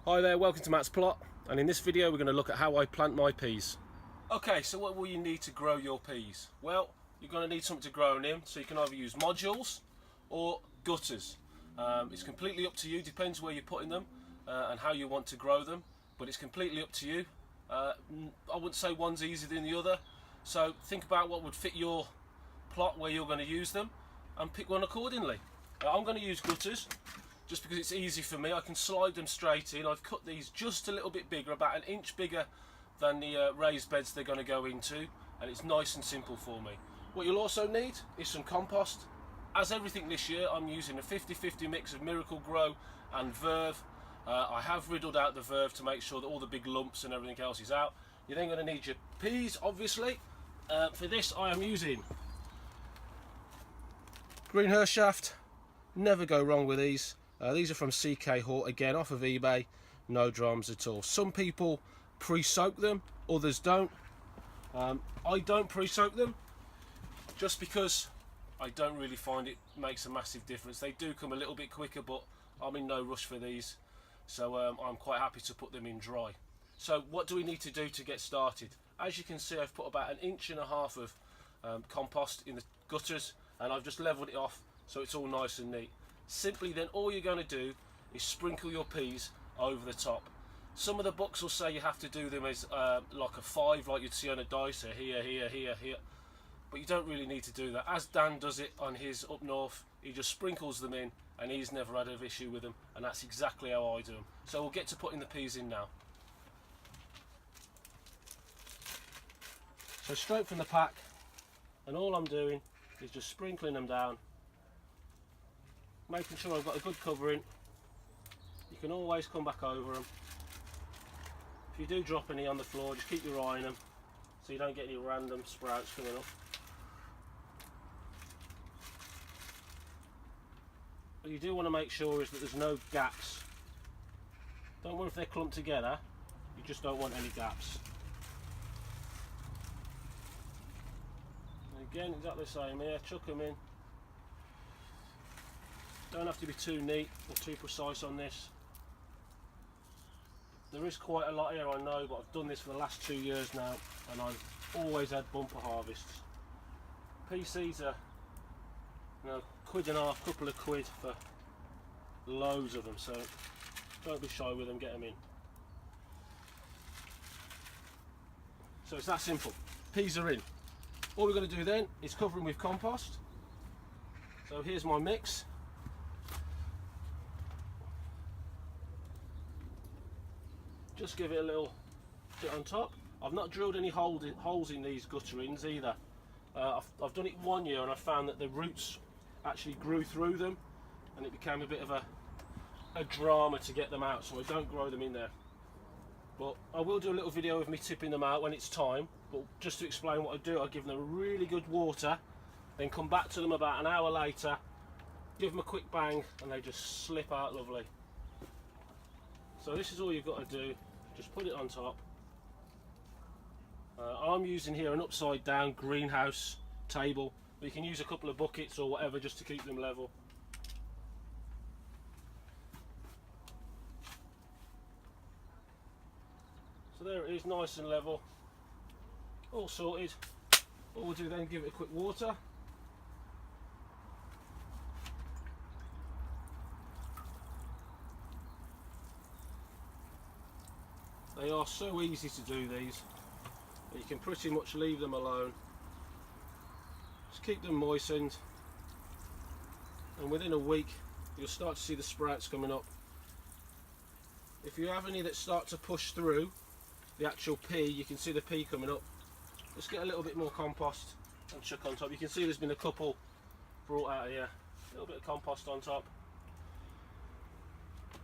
Hi there, welcome to Matt's Plot, and in this video we're going to look at how I plant my peas. Okay, so what will you need to grow your peas? Well, you're going to need something to grow them in, so you can either use modules or gutters. It's completely up to you, depends where you're putting them and how you want to grow them, but it's completely up to you. I wouldn't say one's easier than the other, so think about what would fit your plot where you're going to use them and pick one accordingly. I'm going to use gutters just because it's easy for me. I can slide them straight in. I've cut these just a little bit bigger, about an inch bigger than the raised beds they're going to go into, and it's nice and simple for me. What you'll also need is some compost. As everything this year, I'm using a 50-50 mix of Miracle Grow and Verve. I have riddled out the Verve to make sure that all the big lumps and everything else is out. You're then going to need your peas, obviously. For this I am using Greenhurst shaft. Never go wrong with these. These are from CK Hort, again off of eBay, no dramas at all. Some people pre-soak them, others don't. I don't pre-soak them just because I don't really find it makes a massive difference. They do come a little bit quicker, but I'm in no rush for these, so I'm quite happy to put them in dry. So what do we need to do to get started? As you can see, I've put about 1.5 inches of compost in the gutters, and I've just leveled it off so it's all nice and neat. Simply then all you're going to do is sprinkle your peas over the top. Some of the books will say you have to do them as like a 5, like you'd see on a dicer, here, here, here, here. But you don't really need to do that. As Dan does it on his up north, he just sprinkles them in and he's never had an issue with them, and that's exactly how I do them. So we'll get to putting the peas in now. So straight from the pack, and all I'm doing is just sprinkling them down, making sure I've got a good covering. You can always come back over them. If you do drop any on the floor, just keep your eye on them so you don't get any random sprouts coming up. What you do want to make sure is that there's no gaps. Don't worry if they're clumped together, you just don't want any gaps. And again, exactly the same here, chuck them in. Don't have to be too neat or too precise on this. There is quite a lot here, I know, but I've done this for the last 2 years now and I've always had bumper harvests. Pea seeds are, you know, £1.50, couple of quid for loads of them, so don't be shy with them, get them in. So it's that simple. Peas are in. All we're going to do then is cover them with compost. So here's my mix. Just give it a little bit on top. I've not drilled any holes in these gutterings either. I've done it 1 year and I found that the roots actually grew through them and it became a bit of a drama to get them out, so I don't grow them in there. But I will do a little video of me tipping them out when it's time, but just to explain what I do, I give them a really good water, then come back to them about an hour later, give them a quick bang and they just slip out lovely. So this is all you've got to do, just put it on top. I'm using here an upside down greenhouse table, but you can use a couple of buckets or whatever just to keep them level. So there it is, nice and level, all sorted. What we'll do then, give it a quick water. They are so easy to do these, that you can pretty much leave them alone. Just keep them moistened, and within a week you'll start to see the sprouts coming up. If you have any that start to push through the actual pea, you can see the pea coming up. Just get a little bit more compost and chuck on top. You can see there's been a couple brought out here. A little bit of compost on top,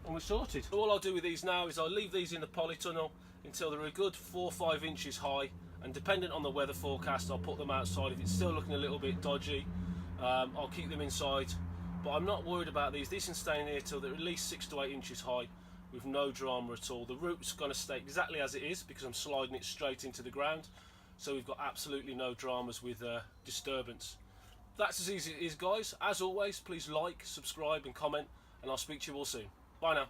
and we're sorted. All I'll do with these now is I'll leave these in the polytunnel until they're a good 4 or 5 inches high, and depending on the weather forecast I'll put them outside. If it's still looking a little bit dodgy, I'll keep them inside, but I'm not worried about these. These can stay in here till they're at least 6 to 8 inches high with no drama at all. The root's going to stay exactly as it is because I'm sliding it straight into the ground, so we've got absolutely no dramas with disturbance. That's as easy as it is, guys. As always, please like, subscribe and comment, and I'll speak to you all soon. Bye now.